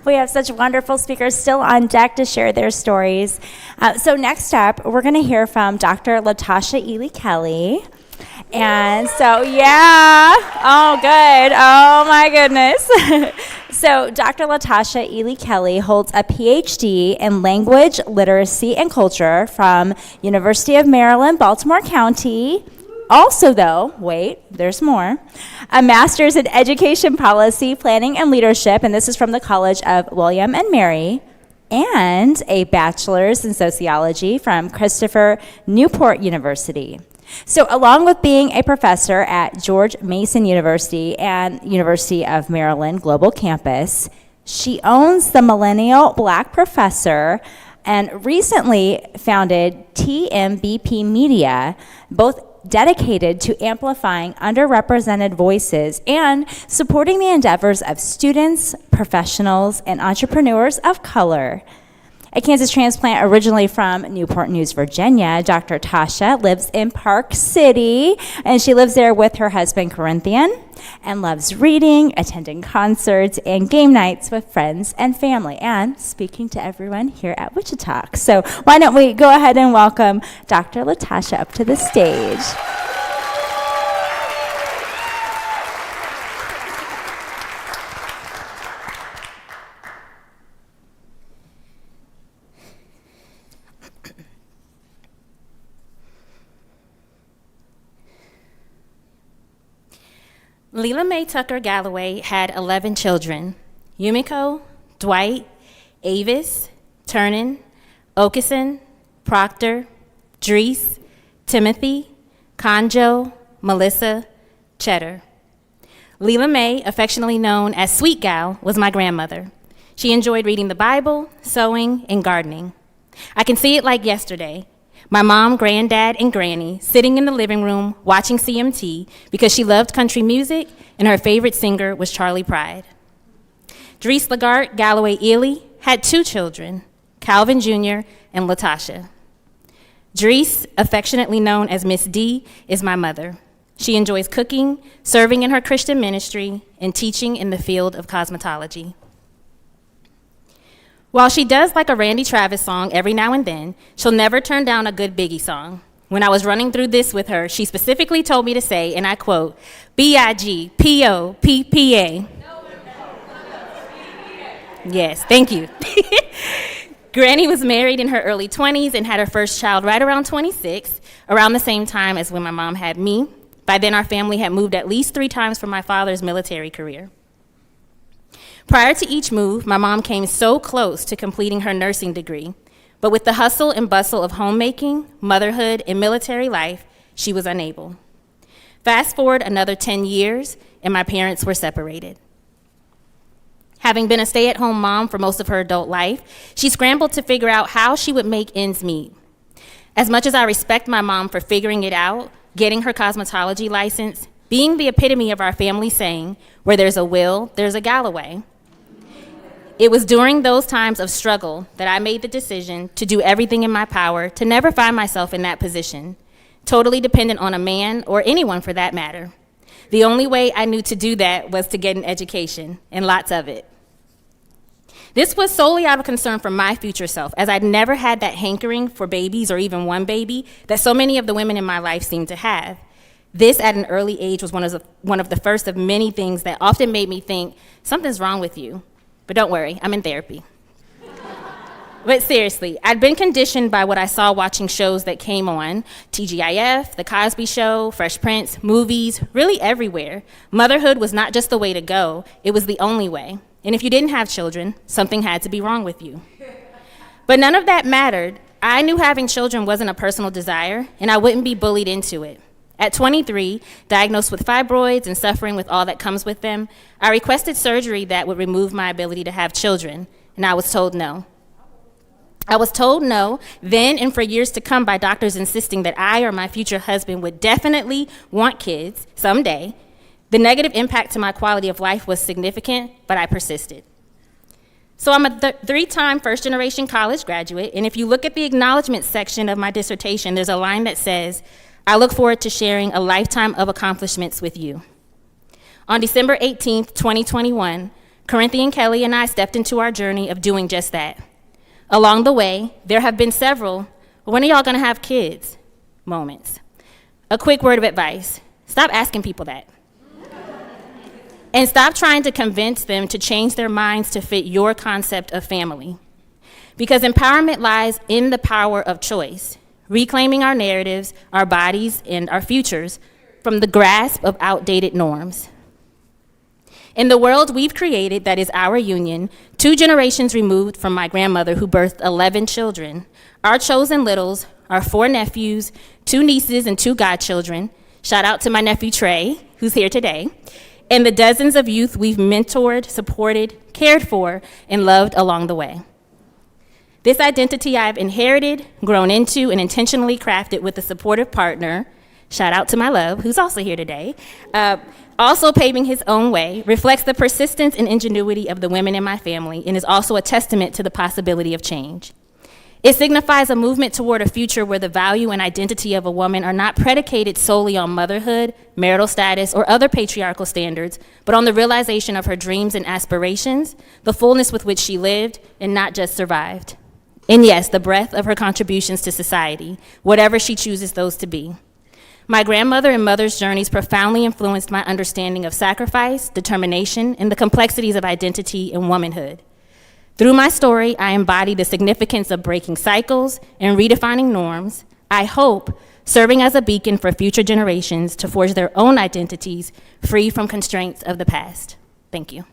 We have such wonderful speakers still on deck to share their stories. So next up, we're going to hear from Dr. Tasha Ely Kelly. And so, yeah, oh, good. Oh, my goodness. So Dr. Tasha Ely Kelly holds a PhD in Language, Literacy, and Culture from University of Maryland, Baltimore County. Also, though, wait, there's more. A master's in Education Policy, Planning, and Leadership, and this is from the College of William and Mary, and a bachelor's in Sociology from Christopher Newport University. So along with being a professor at George Mason University and University of Maryland Global Campus, she owns the Millennial Black Professor and recently founded TMBP Media, both dedicated to amplifying underrepresented voices and supporting the endeavors of students, professionals, and entrepreneurs of color. A Kansas transplant originally from Newport News, Virginia, Dr. Tasha lives in Park City, and she lives there with her husband, Corinthian, and loves reading, attending concerts, and game nights with friends and family, and speaking to everyone here at Wichitalks. So why don't we go ahead and welcome Dr. Tasha up to the stage. Lela Mae Tucker Galloway had 11 children: Yumiko, Dwight, Avis, Ternan, Okeson, Proctor, Drees, Timothy, Conjo, Melissa, Cheddar. Lela Mae, affectionately known as Sweet Gal, was my grandmother. She enjoyed reading the Bible, sewing, and gardening. I can see it like yesterday. My mom, granddad, and granny sitting in the living room watching CMT because she loved country music and her favorite singer was Charlie Pride. Drees Lagarde Galloway Ely had 2 children, Calvin Jr. and Latasha. Drees, affectionately known as Miss D, is my mother. She enjoys cooking, serving in her Christian ministry, and teaching in the field of cosmetology. While she does like a Randy Travis song every now and then, she'll never turn down a good Biggie song. When I was running through this with her, she specifically told me to say, and I quote, B-I-G-P-O-P-P-A. Yes, thank you. Granny was married in her early 20s and had her first child right around 26, around the same time as when my mom had me. By then, our family had moved at least 3 times for my father's military career. Prior to each move, my mom came so close to completing her nursing degree, but with the hustle and bustle of homemaking, motherhood, and military life, she was unable. Fast forward another 10 years, and my parents were separated. Having been a stay-at-home mom for most of her adult life, she scrambled to figure out how she would make ends meet. As much as I respect my mom for figuring it out, getting her cosmetology license, being the epitome of our family saying, where there's a will, there's a Galloway. It was during those times of struggle that I made the decision to do everything in my power to never find myself in that position, totally dependent on a man or anyone for that matter. The only way I knew to do that was to get an education, and lots of it. This was solely out of concern for my future self, as I'd never had that hankering for babies or even one baby that so many of the women in my life seemed to have. This at an early age was one of the first of many things that often made me think, something's wrong with you. But don't worry, I'm in therapy. But seriously, I'd been conditioned by what I saw watching shows that came on, TGIF, The Cosby Show, Fresh Prince, movies, really everywhere. Motherhood was not just the way to go, it was the only way. And if you didn't have children, something had to be wrong with you. But none of that mattered. I knew having children wasn't a personal desire, and I wouldn't be bullied into it. At 23, diagnosed with fibroids and suffering with all that comes with them, I requested surgery that would remove my ability to have children, and I was told no. I was told no then and for years to come by doctors insisting that I or my future husband would definitely want kids someday. The negative impact to my quality of life was significant, but I persisted. So I'm a 3-time first-generation college graduate, and if you look at the acknowledgement section of my dissertation, there's a line that says, I look forward to sharing a lifetime of accomplishments with you. On December 18th, 2021, Corinthian Kelly and I stepped into our journey of doing just that. Along the way, there have been several, when are y'all gonna have kids moments. A quick word of advice, stop asking people that. And stop trying to convince them to change their minds to fit your concept of family. Because empowerment lies in the power of choice, reclaiming our narratives, our bodies, and our futures from the grasp of outdated norms. In the world we've created that is our union, 2 generations removed from my grandmother who birthed 11 children, our chosen littles, our 4 nephews, 2 nieces, and 2 godchildren, shout out to my nephew Trey, who's here today, and the dozens of youth we've mentored, supported, cared for, and loved along the way. This identity I've inherited, grown into, and intentionally crafted with a supportive partner, shout out to my love, who's also here today, also paving his own way, reflects the persistence and ingenuity of the women in my family and is also a testament to the possibility of change. It signifies a movement toward a future where the value and identity of a woman are not predicated solely on motherhood, marital status, or other patriarchal standards, but on the realization of her dreams and aspirations, the fullness with which she lived and not just survived. And yes, the breadth of her contributions to society, whatever she chooses those to be. My grandmother and mother's journeys profoundly influenced my understanding of sacrifice, determination, and the complexities of identity and womanhood. Through my story, I embody the significance of breaking cycles and redefining norms, I hope serving as a beacon for future generations to forge their own identities free from constraints of the past. Thank you.